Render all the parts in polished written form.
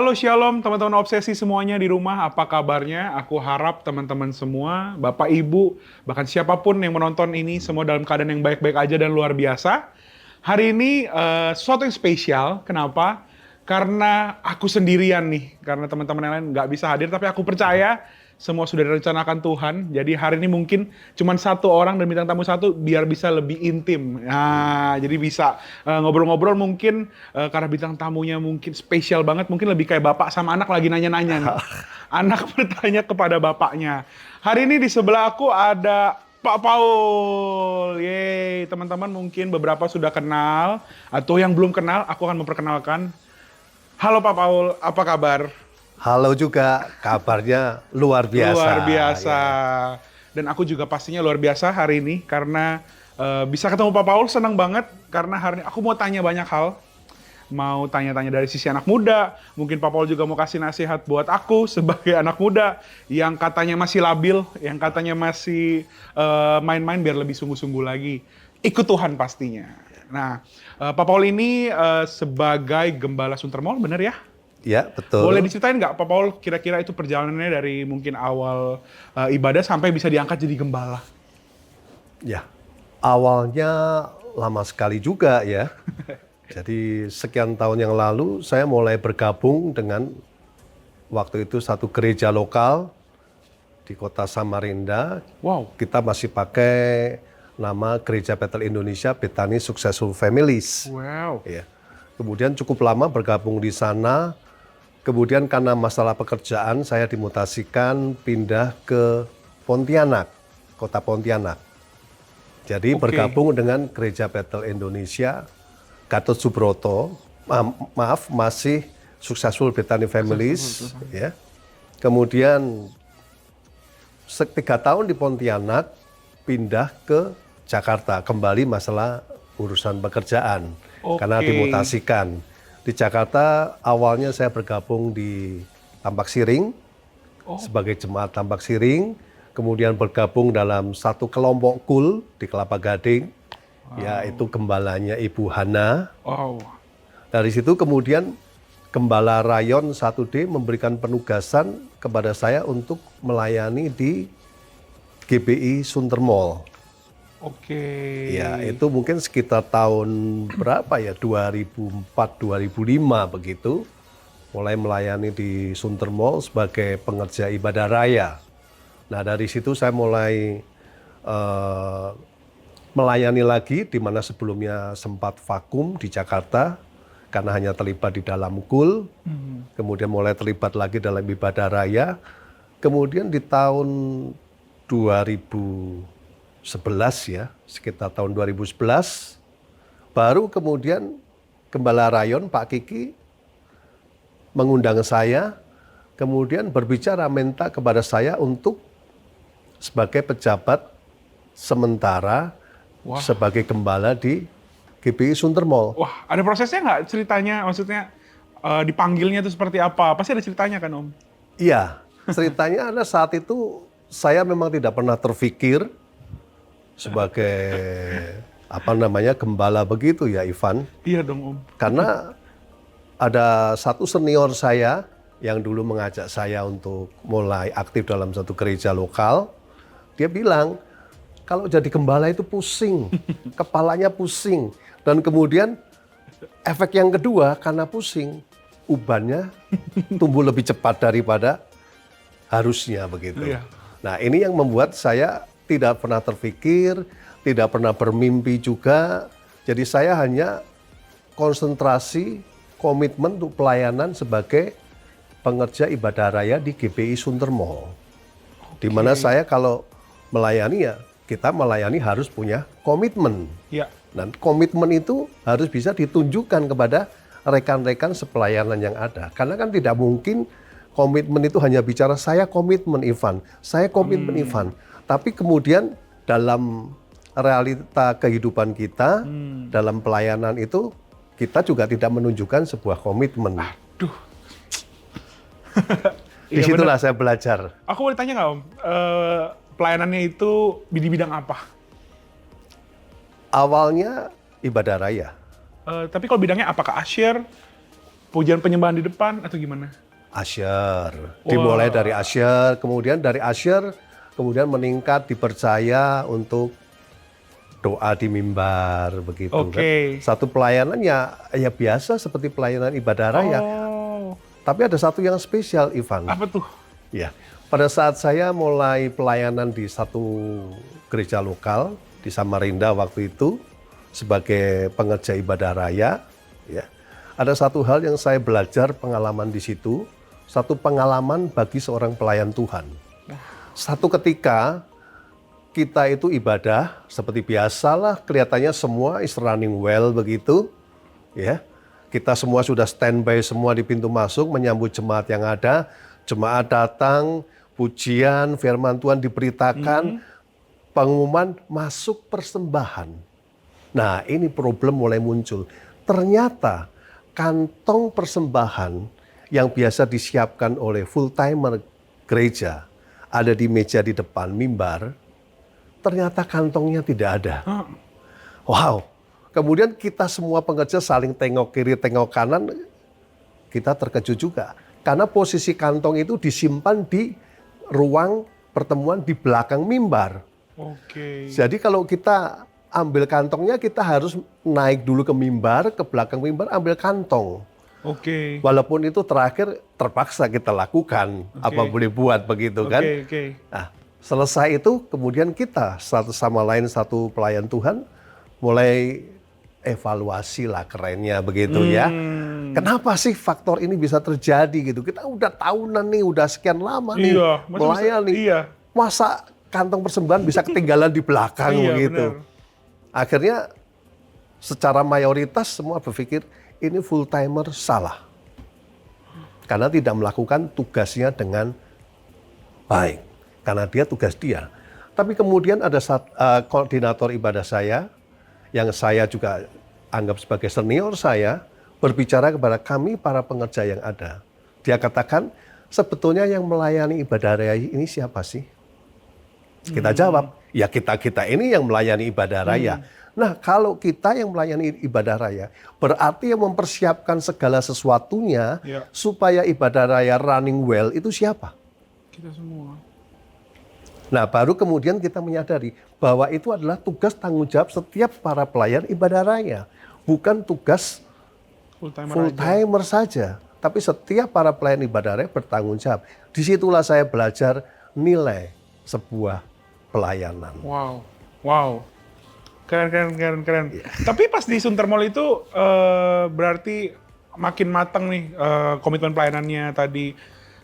Halo Shalom teman-teman obsesi semuanya di rumah, apa kabarnya? Aku harap teman-teman semua, Bapak Ibu, bahkan siapapun yang menonton ini semua dalam keadaan yang baik-baik aja dan luar biasa. Hari ini sesuatu yang spesial, kenapa? Karena aku sendirian nih, karena teman-teman yang lain nggak bisa hadir, tapi aku percaya semua sudah direncanakan Tuhan. Jadi hari ini mungkin cuma satu orang dan bintang tamu satu biar bisa lebih intim. Nah, jadi bisa ngobrol-ngobrol mungkin karena bintang tamunya mungkin spesial banget, mungkin lebih kayak bapak sama anak lagi nanya-nanya nih. Anak bertanya kepada bapaknya. Hari ini di sebelah aku ada Pak Paul. Yeay, teman-teman mungkin beberapa sudah kenal atau yang belum kenal, aku akan memperkenalkan. Halo Pak Paul, apa kabar? Halo juga, kabarnya luar biasa. Luar biasa. Ya. Dan aku juga pastinya luar biasa hari ini karena bisa ketemu Pak Paul, senang banget karena hari ini aku mau tanya banyak hal. Mau tanya-tanya dari sisi anak muda, mungkin Pak Paul juga mau kasih nasihat buat aku sebagai anak muda yang katanya masih labil, yang katanya masih main-main biar lebih sungguh-sungguh lagi. Ikut Tuhan pastinya. Nah, Pak Paul ini sebagai Gembala Suntermol, bener ya? Ya, Boleh betul. diceritain nggak, Pak Paul, kira-kira itu perjalanannya dari mungkin awal ibadah sampai bisa diangkat jadi gembala? Ya, awalnya lama sekali juga ya. Jadi sekian tahun yang lalu saya mulai bergabung dengan waktu itu satu gereja lokal di kota Samarinda. Wow, Kita masih pakai nama Gereja Bethel Indonesia Bethany Successful Families. wow. Ya. Kemudian cukup lama bergabung di sana. Kemudian karena masalah pekerjaan saya dimutasikan pindah ke Pontianak, kota Pontianak. Jadi Oke. bergabung dengan Gereja Bethel Indonesia, Gatot Subroto, maaf masih Successful Bethany Families, ya. Kemudian 3 tahun di Pontianak, pindah ke Jakarta, kembali masalah urusan pekerjaan, karena Oke. dimutasikan. Di Jakarta awalnya saya bergabung di Tampak Siring, Oh, sebagai jemaat Tampak Siring, kemudian bergabung dalam satu kelompok kul di Kelapa Gading, yaitu gembalanya Ibu Hana. wow. Dari situ kemudian Gembala Rayon 1D memberikan penugasan kepada saya untuk melayani di GBI Suntermol. Oke. Ya, itu mungkin sekitar tahun berapa ya, 2004-2005 begitu. Mulai melayani di Suntermol sebagai pengerja ibadah raya. Nah, dari situ saya mulai melayani lagi, di mana sebelumnya sempat vakum di Jakarta, karena hanya terlibat di dalam KUL. Kemudian mulai terlibat lagi dalam ibadah raya. Kemudian di tahun 2011 ya, sekitar tahun 2011, baru kemudian Gembala Rayon Pak Kiki mengundang saya, kemudian berbicara minta kepada saya untuk sebagai pejabat sementara Wah. sebagai gembala di GBI Suntermol. Wah, ada prosesnya nggak ceritanya? Maksudnya dipanggilnya itu seperti apa? Pasti ada ceritanya kan, Om? Iya, ceritanya ada saat itu saya memang tidak pernah terfikir sebagai gembala begitu ya, Ivan. Iya dong, Om. Karena ada satu senior saya yang dulu mengajak saya untuk mulai aktif dalam satu gereja lokal. Dia bilang, kalau jadi gembala itu pusing, kepalanya pusing. Dan kemudian efek yang kedua, karena pusing, ubannya tumbuh lebih cepat daripada harusnya begitu. Iya. Nah, ini yang membuat saya tidak pernah terpikir, tidak pernah bermimpi juga. Jadi saya hanya konsentrasi, komitmen untuk pelayanan sebagai pengerja ibadah raya di GBI Suntermol. Di mana saya kalau melayani ya, kita melayani harus punya komitmen. Iya. Dan komitmen itu harus bisa ditunjukkan kepada rekan-rekan sepelayanan yang ada. Karena kan tidak mungkin komitmen itu hanya bicara saya komitmen Ivan, saya komitmen Ivan. Tapi kemudian dalam realita kehidupan kita, dalam pelayanan itu, kita juga tidak menunjukkan sebuah komitmen. Aduh. Iya, Disitulah bener. saya belajar. Aku boleh tanya nggak, Om? Pelayanannya itu di bidang apa? Awalnya ibadah raya. Tapi kalau bidangnya apakah asyir? pujian penyembahan di depan atau gimana? Asyar. Dimulai dari asyar, kemudian dari asyar, kemudian meningkat dipercaya untuk doa di mimbar begitu kan. Satu pelayanan ya biasa seperti pelayanan ibadah raya. Tapi ada satu yang spesial, Ivan. Apa tuh? Ya, pada saat saya mulai pelayanan di satu gereja lokal di Samarinda waktu itu sebagai pengerja ibadah raya, ya, ada satu hal yang saya belajar pengalaman di situ, satu pengalaman bagi seorang pelayan Tuhan. Satu ketika kita itu ibadah seperti biasalah, kelihatannya semua is running well begitu, ya. Kita semua sudah standby semua di pintu masuk menyambut jemaat yang ada. Jemaat datang, pujian, firman Tuhan diberitakan, pengumuman masuk persembahan. Nah, ini problem mulai muncul. Ternyata kantong persembahan yang biasa disiapkan oleh full-timer gereja ada di meja di depan mimbar, ternyata kantongnya tidak ada. Wow. Kemudian kita semua pengerja saling tengok kiri, tengok kanan, kita terkejut juga. Karena posisi kantong itu disimpan di ruang pertemuan di belakang mimbar. Jadi kalau kita ambil kantongnya, kita harus naik dulu ke mimbar, ke belakang mimbar, ambil kantong. Walaupun itu terakhir terpaksa kita lakukan, apa boleh buat begitu kan. Nah, selesai itu kemudian kita satu sama lain, satu pelayan Tuhan, mulai evaluasi lah kerennya begitu ya. Kenapa sih faktor ini bisa terjadi gitu? Kita udah tahunan nih, udah sekian lama nih melayani. Masa kantong persembahan bisa ketinggalan di belakang begitu? Akhirnya secara mayoritas semua berpikir ini full timer salah. Karena tidak melakukan tugasnya dengan baik. Karena dia tugas dia. Tapi kemudian ada koordinator ibadah saya, yang saya juga anggap sebagai senior saya, berbicara kepada kami para pengerja yang ada. Dia katakan, sebetulnya yang melayani ibadah raya ini siapa sih? Kita jawab, ya kita ini yang melayani ibadah raya. Nah, kalau kita yang melayani ibadah raya, berarti yang mempersiapkan segala sesuatunya supaya ibadah raya running well itu siapa? Kita semua. Nah, baru kemudian kita menyadari bahwa itu adalah tugas tanggung jawab setiap para pelayan ibadah raya. Bukan tugas full-timer saja. Tapi setiap para pelayan ibadah raya bertanggung jawab. Disitulah saya belajar nilai sebuah pelayanan. Wow. Keren. Tapi pas di Sunter Mall itu berarti makin matang nih komitmen pelayanannya tadi.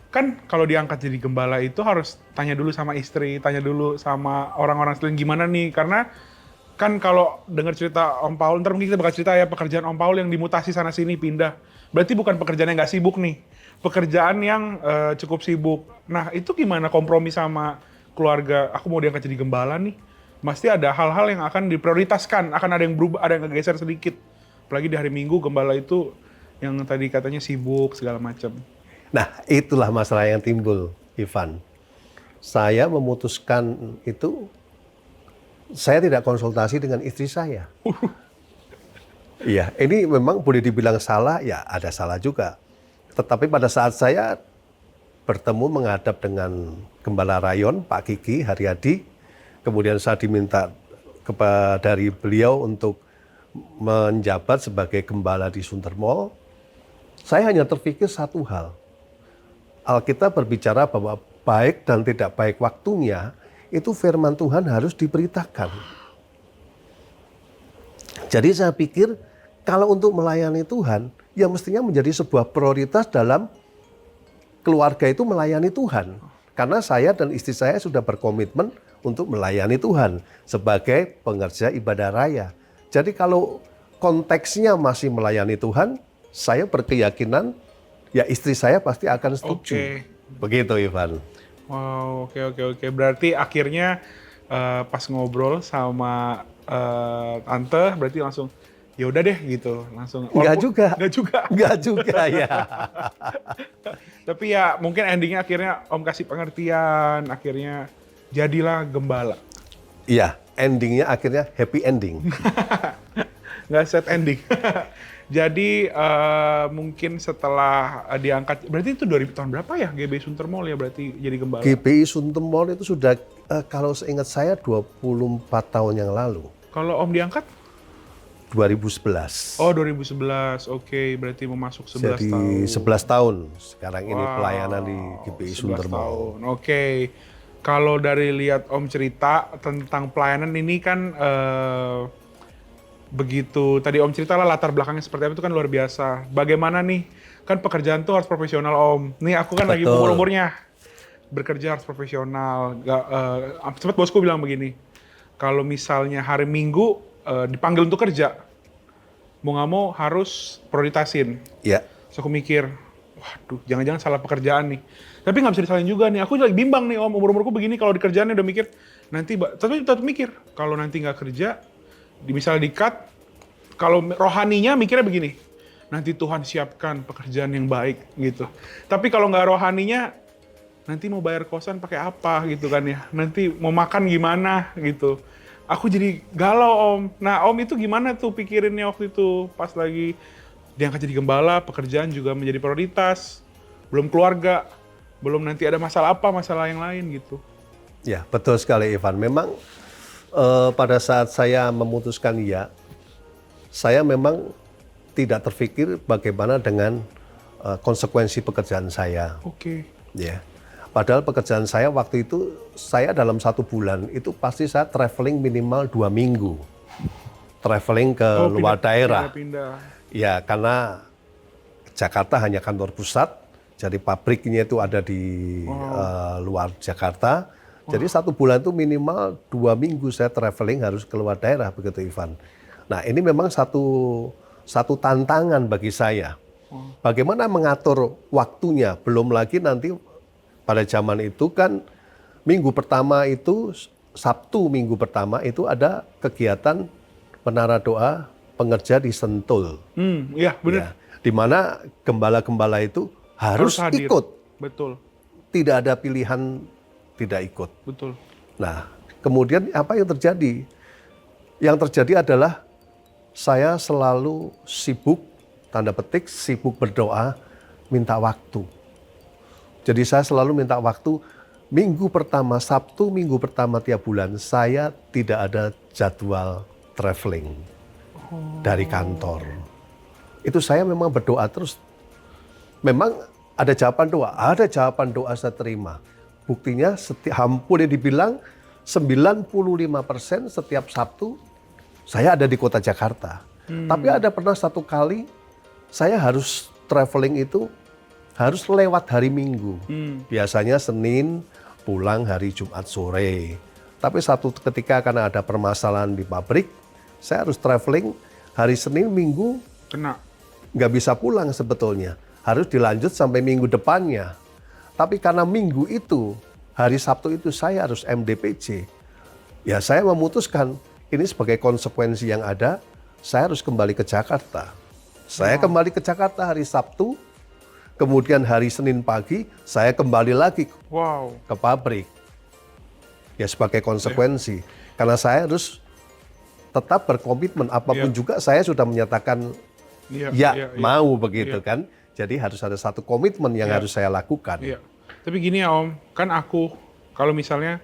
Kan kalau diangkat jadi gembala itu harus tanya dulu sama istri, tanya dulu sama orang-orang sekeliling gimana nih. Karena kan kalau dengar cerita Om Paul, ntar mungkin kita bakal cerita ya pekerjaan Om Paul yang dimutasi sana-sini pindah. Berarti bukan pekerjaan yang nggak sibuk nih, pekerjaan yang cukup sibuk. Nah itu gimana kompromi sama keluarga, aku mau diangkat jadi gembala nih. Pasti ada hal-hal yang akan diprioritaskan, akan ada yang berubah, ada yang geser sedikit. Apalagi di hari Minggu gembala itu yang tadi katanya sibuk segala macam. Nah, itulah masalah yang timbul, Ivan. Saya memutuskan itu, saya tidak konsultasi dengan istri saya. Iya, ini memang boleh dibilang salah, ya ada salah juga. Tetapi pada saat saya bertemu menghadap dengan Gembala Rayon, Pak Kiki Haryadi, kemudian saya diminta dari beliau untuk menjabat sebagai gembala di Sunter Mall, saya hanya terpikir satu hal. Alkitab berbicara bahwa baik dan tidak baik waktunya, itu firman Tuhan harus diberitakan. Jadi saya pikir, kalau untuk melayani Tuhan, ya mestinya menjadi sebuah prioritas dalam keluarga itu melayani Tuhan. Karena saya dan istri saya sudah berkomitmen untuk melayani Tuhan sebagai pengerja ibadah raya. Jadi kalau konteksnya masih melayani Tuhan, saya berkeyakinan ya istri saya pasti akan setuju. Begitu, Ivan. Wow, oke. Berarti akhirnya pas ngobrol sama tante, berarti langsung ya udah deh gitu, langsung. Enggak juga ya. Tapi ya mungkin endingnya akhirnya Om kasih pengertian, akhirnya jadilah gembala. Iya, endingnya akhirnya happy ending. nggak set ending. Jadi mungkin setelah diangkat, berarti itu 2000 tahun berapa ya GBI Sunter Mall ya berarti jadi gembala? GBI Sunter Mall itu sudah kalau seingat saya 24 tahun yang lalu. Kalau Om diangkat? 2011. Oh 2011, oke, berarti mau masuk 11 Jadi tahun. 11 tahun sekarang ini Wow, pelayanan di GBI 11 Sunter Mall. tahun. Oke. Kalau dari lihat Om cerita tentang pelayanan ini kan begitu tadi Om cerita lah latar belakangnya seperti apa itu kan luar biasa. Bagaimana nih? Kan pekerjaan tuh harus profesional Om. Nih aku kan lagi Betul. umur-umurnya. Bekerja harus profesional. Sempat bosku bilang begini. Kalau misalnya hari Minggu dipanggil untuk kerja, mau nggak mau harus prioritasin. Ya, Terus aku mikir, waduh, jangan-jangan salah pekerjaan nih. Tapi nggak bisa disalahin juga nih. Aku lagi bimbang nih Om, umur-umurku begini kalau di kerjaannya udah mikir, nanti, tapi tetap mikir, kalau nanti nggak kerja, misalnya di-cut, kalau rohaninya mikirnya begini, nanti Tuhan siapkan pekerjaan yang baik gitu. Tapi kalau nggak rohaninya, nanti mau bayar kosan pakai apa gitu kan ya. Nanti mau makan gimana gitu. Aku jadi galau Om. Nah Om itu gimana tuh pikirinnya waktu itu pas lagi diangkat jadi gembala, pekerjaan juga menjadi prioritas, belum keluarga, belum nanti ada masalah apa, masalah yang lain gitu. ya betul sekali Ivan. Memang pada saat saya memutuskan ya, saya memang tidak terpikir bagaimana dengan konsekuensi pekerjaan saya. Oke. Ya. Padahal pekerjaan saya waktu itu, saya dalam 1 bulan itu pasti saya traveling minimal 2 minggu. Traveling ke luar daerah. Pindah. Ya, karena Jakarta hanya kantor pusat, jadi pabriknya itu ada di luar Jakarta. Jadi 1 bulan itu minimal 2 minggu saya traveling harus ke luar daerah, begitu Ivan. Nah ini memang satu tantangan bagi saya. Bagaimana mengatur waktunya, belum lagi nanti pada zaman itu kan minggu pertama itu, Sabtu minggu pertama itu ada kegiatan Menara Doa Pengerja di Sentul. Iya benar. Ya, di mana gembala-gembala itu harus hadir. ikut. Betul, Tidak ada pilihan tidak ikut. betul. Nah, kemudian apa yang terjadi? Yang terjadi adalah saya selalu sibuk, tanda petik, sibuk berdoa, minta waktu. Jadi saya selalu minta waktu, minggu pertama, Sabtu minggu pertama tiap bulan, saya tidak ada jadwal traveling dari kantor. Itu saya memang berdoa terus. Memang ada jawaban doa saya terima. Buktinya hampir dibilang 95% setiap Sabtu saya ada di kota Jakarta. Tapi ada pernah 1 kali saya harus traveling itu harus lewat hari Minggu. Biasanya Senin pulang hari Jumat sore. Tapi satu ketika karena ada permasalahan di pabrik, saya harus traveling hari Senin Minggu Kena. nggak bisa pulang sebetulnya. Harus dilanjut sampai minggu depannya. Tapi karena minggu itu, hari Sabtu itu saya harus MDPJ. Ya saya memutuskan, ini sebagai konsekuensi yang ada, saya harus kembali ke Jakarta. Saya kembali ke Jakarta hari Sabtu, kemudian hari Senin pagi, saya kembali lagi Wow. ke pabrik. Ya sebagai konsekuensi. Karena saya harus tetap berkomitmen, apapun juga saya sudah menyatakan mau begitu kan. Jadi harus ada satu komitmen yang harus saya lakukan. Iya. Tapi gini ya Om, kan aku kalau misalnya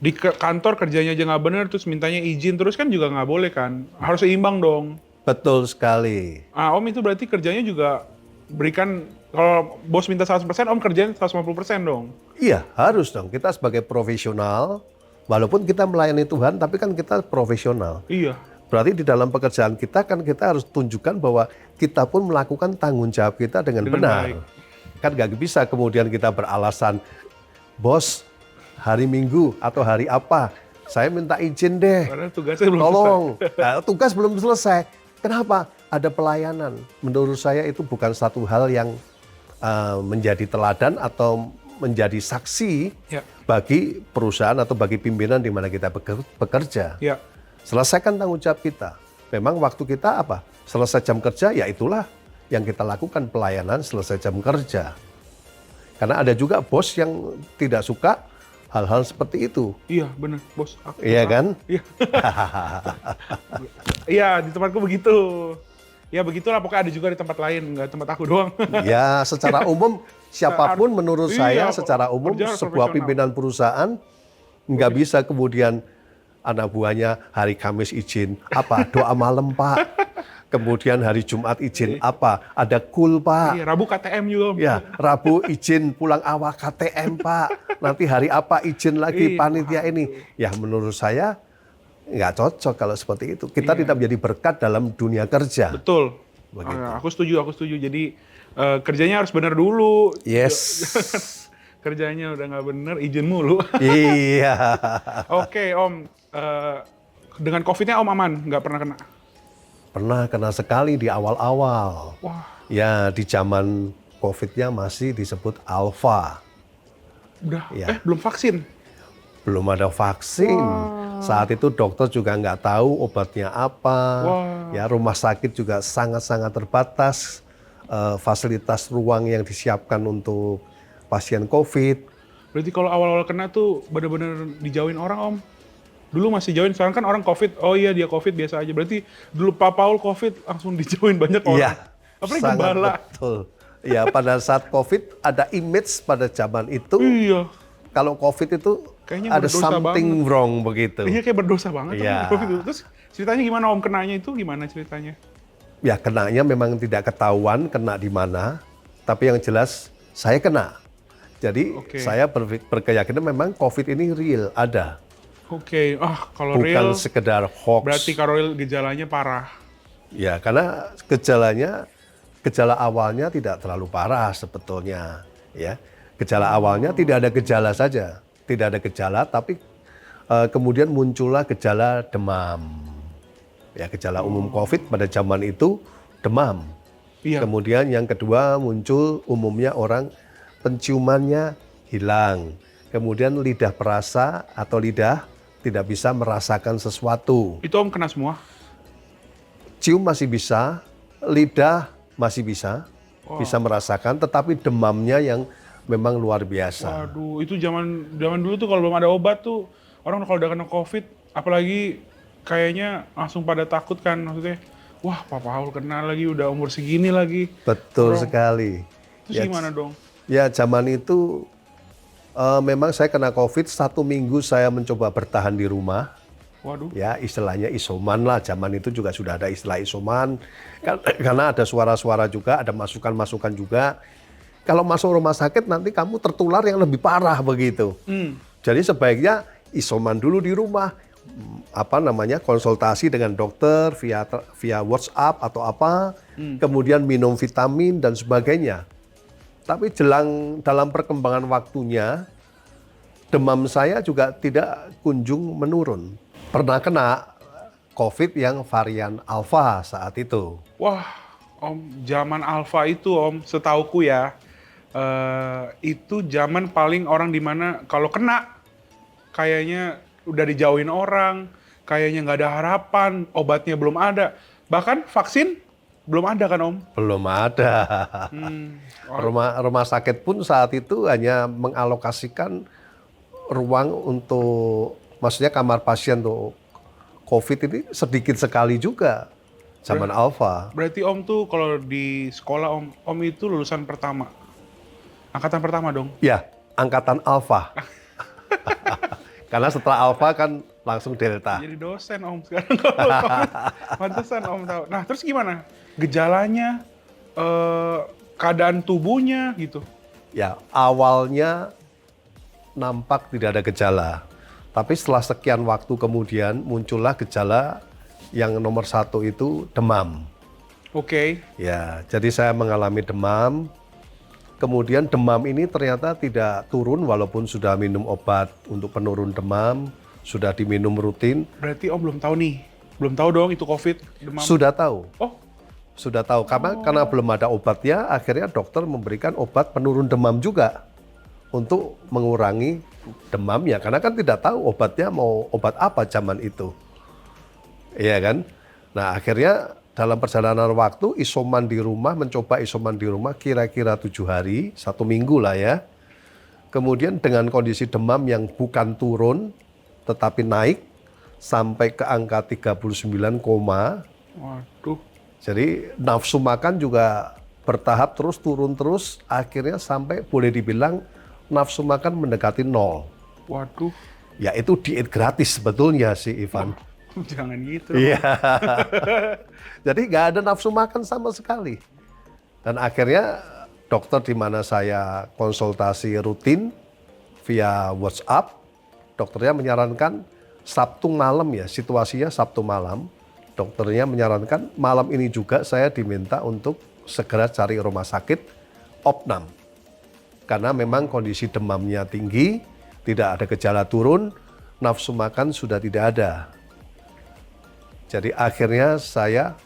di kantor kerjanya aja nggak bener terus mintanya izin terus kan juga nggak boleh kan. Harus seimbang dong. Betul sekali. Om itu berarti kerjanya juga berikan, kalau bos minta 100%, Om kerjain 150% dong. Iya, harus dong. Kita sebagai profesional, walaupun kita melayani Tuhan, tapi kan kita profesional. Iya. Berarti di dalam pekerjaan kita kan kita harus tunjukkan bahwa kita pun melakukan tanggung jawab kita dengan benar. baik. Kan nggak bisa kemudian kita beralasan, bos hari Minggu atau hari apa, saya minta izin deh. Karena tugasnya belum Tolong, selesai. Nah, tugas belum selesai. Kenapa? Ada pelayanan. Menurut saya itu bukan satu hal yang menjadi teladan atau menjadi saksi Ya. bagi perusahaan atau bagi pimpinan di mana kita bekerja. Ya. Selesaikan tanggung jawab kita. Memang waktu kita apa? Selesai jam kerja, ya itulah yang kita lakukan, pelayanan selesai jam kerja. Karena ada juga bos yang tidak suka hal-hal seperti itu. Iya, bener, bos. Iya kan? Iya. Iya, di tempatku begitu. Ya begitulah, pokoknya ada juga di tempat lain, nggak tempat aku doang. Ya, secara umum siapapun menurut saya Iya, secara umum kerja harus sebuah profesional. pimpinan perusahaan nggak bisa kemudian anak buahnya hari Kamis izin apa doa malam Pak, kemudian hari Jumat izin apa ada kul Pak, Iya, Rabu KTM juga, Om. ya Rabu izin pulang awal KTM Pak, nanti hari apa izin lagi Iya, panitia ini. Ya menurut saya nggak cocok kalau seperti itu. Kita Iya. tidak menjadi berkat dalam dunia kerja. Betul. Begitu. Aku setuju. Jadi kerjanya harus benar dulu. Yes. Kerjanya udah nggak bener, izin mulu. Iya. Oke, Om. Dengan COVID-nya Om aman, nggak pernah kena? Pernah kena sekali di awal-awal. Wah, Ya di zaman COVID-nya masih disebut alfa. udah. Iya. Belum vaksin? Belum ada vaksin. Saat itu dokter juga nggak tahu obatnya apa. Wah. Ya rumah sakit juga sangat-sangat terbatas. Fasilitas ruang yang disiapkan untuk pasien COVID. Berarti kalau awal-awal kena tuh bener-bener dijauhin orang, Om? Dulu masih jauhin, sekarang kan orang COVID, oh iya dia COVID biasa aja. Berarti dulu Pak Paul COVID langsung dijauhin banyak orang. Iya. Apalagi Sangat gembala. betul. Ya pada saat COVID ada image pada zaman itu. Iya. Kalau COVID itu Kayaknya ada berdosa something wrong begitu. Iya kayak berdosa banget. Iya. COVID itu. Terus ceritanya gimana Om kenanya itu? Gimana ceritanya? Ya kenanya memang tidak ketahuan kena di mana, tapi yang jelas saya kena. Jadi Oke. saya berkeyakinan memang COVID ini real, ada. Oke, kalau Bukan real sekedar hoax. berarti kalau real gejalanya parah. Ya karena gejala awalnya tidak terlalu parah sebetulnya. Ya, gejala awalnya tidak ada gejala saja, tidak ada gejala, tapi kemudian muncullah gejala demam. Ya, gejala umum COVID pada zaman itu demam. Iya. Kemudian yang kedua muncul umumnya orang penciumannya hilang. Kemudian lidah perasa atau lidah tidak bisa merasakan sesuatu. Itu Om kena semua? Cium masih bisa, lidah masih bisa, bisa merasakan, tetapi demamnya yang memang luar biasa. Waduh, itu zaman dulu tuh kalau belum ada obat tuh orang kalau udah kena COVID, apalagi kayaknya langsung pada takut kan, maksudnya, wah Pak Paul kena lagi udah umur segini lagi. Betul sekali. Terus gimana dong? Ya zaman itu memang saya kena COVID, 1 minggu saya mencoba bertahan di rumah. Waduh. Ya istilahnya isoman lah, zaman itu juga sudah ada istilah isoman. Karena ada suara-suara juga, ada masukan-masukan juga. Kalau masuk rumah sakit nanti kamu tertular yang lebih parah begitu. Jadi sebaiknya isoman dulu di rumah. Konsultasi dengan dokter via WhatsApp atau apa. Kemudian minum vitamin dan sebagainya. Tapi dalam perkembangan waktunya, demam saya juga tidak kunjung menurun. Pernah kena COVID yang varian Alpha saat itu. Wah, Om, zaman Alpha itu Om, setauku ya, itu zaman paling orang dimana kalau kena, kayaknya udah dijauhin orang, kayaknya nggak ada harapan, obatnya belum ada. Bahkan vaksin belum ada kan Om? Belum ada. Rumah sakit pun saat itu hanya mengalokasikan ruang untuk, maksudnya kamar pasien untuk COVID ini sedikit sekali juga zaman Alpha. Berarti Om tuh kalau di sekolah Om itu lulusan pertama, angkatan pertama dong? Ya, angkatan Alpha. Karena setelah Alpha kan langsung Delta. Jadi dosen Om sekarang. Pantesan Om tahu. Nah terus gimana? Gejalanya, keadaan tubuhnya gitu? Ya, awalnya nampak tidak ada gejala. Tapi setelah sekian waktu kemudian muncullah gejala yang nomor 1 itu demam. Oke. Ya, jadi saya mengalami demam. Kemudian demam ini ternyata tidak turun walaupun sudah minum obat untuk penurun demam, sudah diminum rutin. Berarti Om belum tahu nih? Belum tahu dong itu COVID, demam? Sudah tahu. Oh, Sudah tahu, karena belum ada obatnya, akhirnya dokter memberikan obat penurun demam juga untuk mengurangi demamnya. Karena kan tidak tahu obatnya mau obat apa zaman itu. Iya kan? Nah akhirnya dalam perjalanan waktu mencoba isoman di rumah kira-kira 7 hari, 1 minggu lah ya. Kemudian dengan kondisi demam yang bukan turun, tetapi naik sampai ke angka 39, Waduh. jadi nafsu makan juga bertahap terus turun terus, akhirnya sampai boleh dibilang nafsu makan mendekati 0. Waduh. Ya itu diet gratis sebetulnya sih Ivan. Jangan gitu. Iya. Jadi nggak ada nafsu makan sama sekali. Dan akhirnya dokter di mana saya konsultasi rutin via WhatsApp, dokternya menyarankan Sabtu malam ya, situasinya Sabtu malam. Dokternya menyarankan malam ini juga saya diminta untuk segera cari rumah sakit opnam. Karena memang kondisi demamnya tinggi, tidak ada gejala turun, nafsu makan sudah tidak ada. Jadi akhirnya saya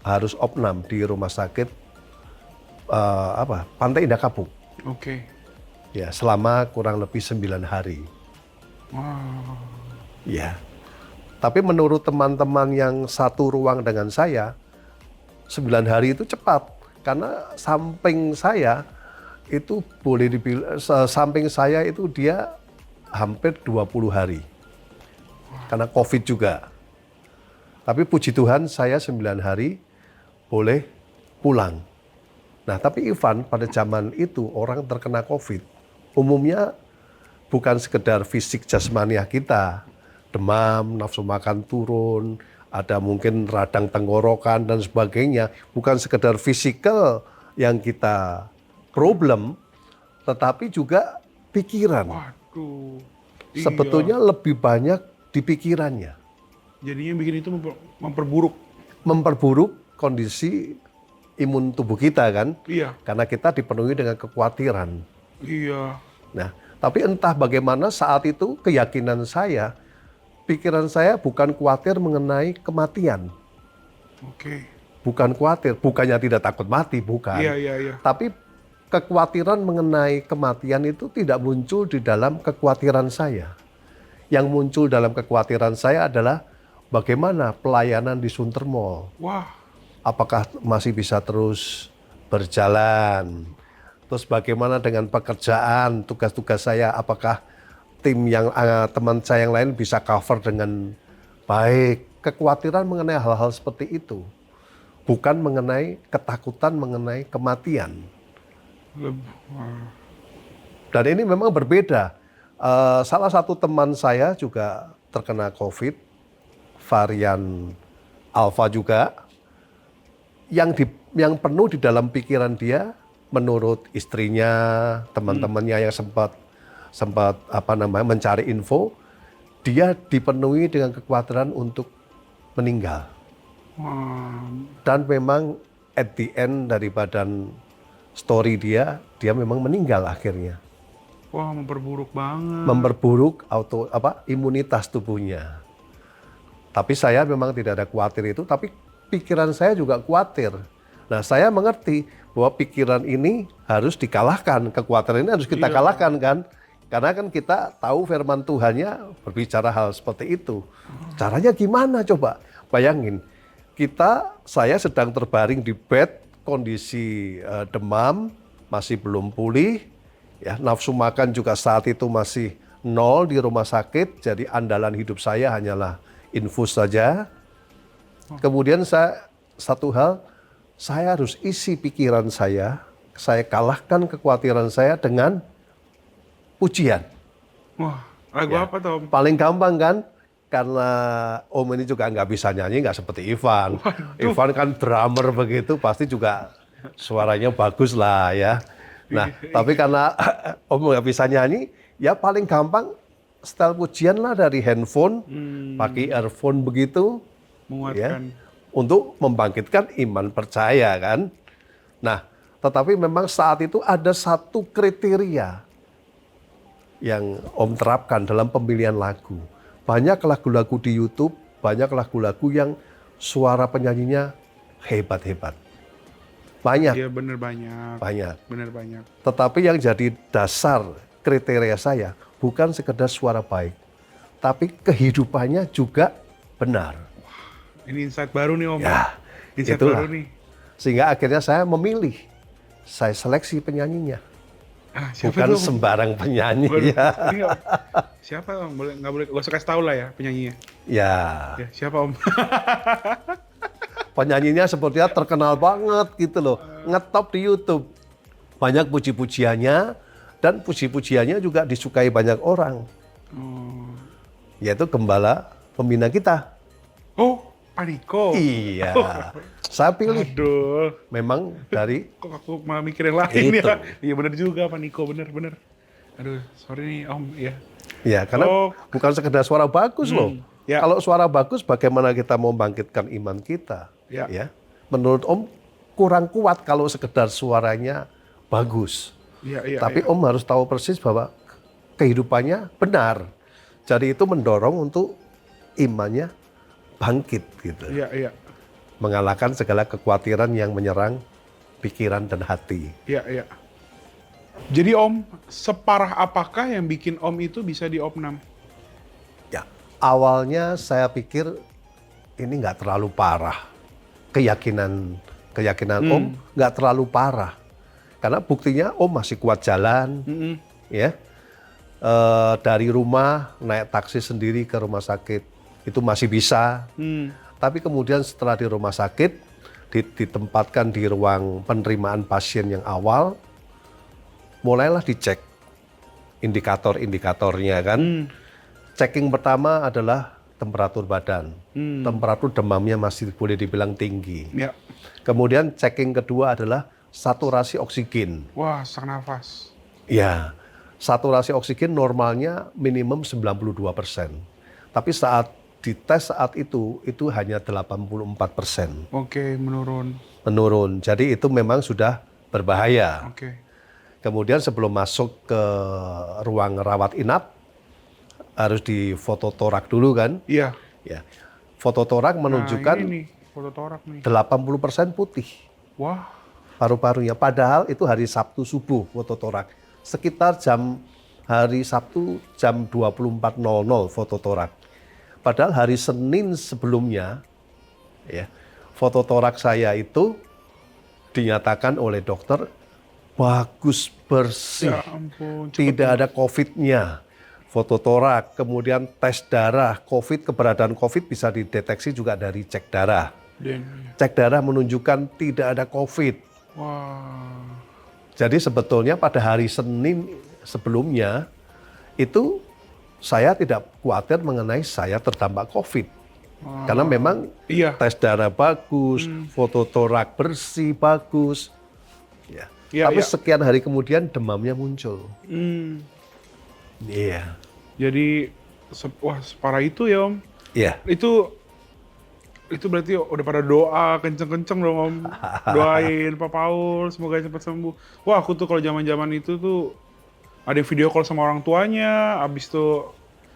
harus opnam di rumah sakit Pantai Indah Kapuk. Oke. Ya, selama kurang lebih 9 hari. Wow. Ya. Tapi menurut teman-teman yang satu ruang dengan saya, 9 hari itu cepat. Karena samping saya itu boleh dibilang, samping saya itu dia hampir 20 hari. Karena COVID juga. Tapi puji Tuhan saya 9 hari boleh pulang. Nah tapi Ivan, pada zaman itu orang terkena COVID, umumnya bukan sekedar fisik jasmaniah kita, demam, nafsu makan turun, ada mungkin radang tenggorokan dan sebagainya, bukan sekedar fisikal yang kita problem, tetapi juga pikiran. Waduh. Sebetulnya lebih banyak di pikirannya. Jadinya bikin itu memperburuk. Memperburuk kondisi imun tubuh kita kan. Iya. Karena kita dipenuhi dengan kekhawatiran. Iya. Nah, tapi entah bagaimana saat itu keyakinan saya, pikiran saya bukan khawatir mengenai kematian. Oke. Bukan khawatir, bukannya tidak takut mati, bukan. Iya. Tapi kekhawatiran mengenai kematian itu tidak muncul di dalam kekhawatiran saya. Yang muncul dalam kekhawatiran saya adalah bagaimana pelayanan di Sunter Mall. Wah. Apakah masih bisa terus berjalan? Terus bagaimana dengan pekerjaan, tugas-tugas saya? Apakah tim yang teman saya yang lain bisa cover dengan baik? Kekhawatiran mengenai hal-hal seperti itu. Bukan mengenai ketakutan mengenai kematian. Dan ini memang berbeda. Salah satu teman saya juga terkena COVID, varian Alpha juga, yang penuh di dalam pikiran dia, menurut istrinya, teman-temannya yang sempat mencari info, dia dipenuhi dengan kekhawatiran untuk meninggal. Dan memang at the end dari badan story dia memang meninggal akhirnya. Wah, memperburuk banget. Memperburuk imunitas tubuhnya. Tapi saya memang tidak ada khawatir itu, tapi pikiran saya juga khawatir. Nah, saya mengerti bahwa pikiran ini harus dikalahkan, kekhawatiran ini harus kita kalahkan kan. Karena kan kita tahu firman Tuhannya berbicara hal seperti itu. Caranya gimana coba? Bayangin, saya sedang terbaring di bed, kondisi demam, masih belum pulih, ya, nafsu makan juga saat itu masih 0 di rumah sakit, jadi andalan hidup saya hanyalah infus saja. Kemudian satu hal, saya harus isi pikiran saya kalahkan kekhawatiran saya dengan pujian. Wah, lagu apa tuh, Om? Paling gampang kan? Karena Om ini juga nggak bisa nyanyi, nggak seperti Ivan. Ivan kan drummer begitu, pasti juga suaranya bagus lah ya. Nah, tapi karena Om nggak bisa nyanyi, ya paling gampang style pujian lah dari handphone, pakai earphone begitu. Menguatkan. Ya, untuk membangkitkan iman percaya kan. Nah, tetapi memang saat itu ada satu kriteria yang Om terapkan dalam pemilihan lagu. Banyak lagu-lagu di YouTube, banyak lagu-lagu yang suara penyanyinya hebat-hebat. Banyak. Iya, bener banyak. Bener banyak. Tetapi yang jadi dasar kriteria saya bukan sekedar suara baik, tapi kehidupannya juga benar. Ini insight baru nih, Om. Ya, insight itulah. baru nih. Sehingga akhirnya saya memilih, saya seleksi penyanyinya. Siapa bukan tuh? sembarang penyanyi Bukan, ya. ini Om. Siapa Om? Nggak boleh, gak usah kasih tahu lah ya penyanyinya. Ya, Ya, siapa Om? penyanyinya sepertinya terkenal banget gitu loh, ngetop di YouTube. Banyak puji-pujiannya dan puji-pujiannya juga disukai banyak orang. Oh, Yaitu gembala pembina kita. oh, Paniko. Iya, saya pilih Aduh, memang dari kok aku malah mikir yang lain Itu. ya? Iya bener juga Paniko, bener. Aduh, sorry nih Om, ya. ya karena Oh. bukan sekedar suara bagus loh. ya. Kalau suara bagus, bagaimana kita mau membangkitkan iman kita? Ya. Menurut Om kurang kuat kalau sekedar suaranya bagus. Iya. Tapi Om harus tahu persis bahwa kehidupannya benar. Jadi itu mendorong untuk imannya bangkit gitu. Iya. Mengalahkan segala kekhawatiran yang menyerang pikiran dan hati. Iya. Jadi Om, separah apakah yang bikin Om itu bisa diopnam? Ya, awalnya saya pikir ini nggak terlalu parah. Keyakinan Om nggak terlalu parah. Karena buktinya Om masih kuat jalan, ya. Dari rumah naik taksi sendiri ke rumah sakit itu masih bisa. Tapi kemudian setelah di rumah sakit ditempatkan di ruang penerimaan pasien yang awal, mulailah dicek indikator-indikatornya kan. Checking pertama adalah temperatur badan. Temperatur demamnya masih boleh dibilang tinggi. Ya. Kemudian checking kedua adalah saturasi oksigen. Wah, sesak nafas. Ya, saturasi oksigen normalnya minimum 92%. Tapi saat dites saat itu hanya 84%. Oke, menurun. Menurun. Jadi itu memang sudah berbahaya. Oke. Kemudian sebelum masuk ke ruang rawat inap, harus di foto torak dulu kan. Iya. Ya. Foto torak menunjukkan Nah, ini nih, foto torak nih. 80% putih Wah, paru-parunya. Padahal itu hari Sabtu subuh foto torak. Sekitar hari Sabtu jam 24.00 foto torak. Padahal hari Senin sebelumnya, ya, foto torak saya itu dinyatakan oleh dokter bagus, bersih, ya ampun. tidak ada COVID-nya. Foto torak, kemudian tes darah, keberadaan COVID bisa dideteksi juga dari cek darah. Den. Cek darah menunjukkan tidak ada COVID. Wah. Jadi sebetulnya pada hari Senin sebelumnya itu saya tidak khawatir mengenai saya terdampak COVID. Karena memang Iya. tes darah bagus, foto torak bersih, bagus. Ya. Iya, Tapi iya. sekian hari kemudian demamnya muncul. Iya. Jadi, wah separah itu ya Om. Iya. Itu berarti udah pada doa kenceng-kenceng dong Om. Doain Pak Paul semoga cepat sembuh. Wah aku tuh kalau zaman-zaman itu tuh ada yang video call sama orang tuanya, abis itu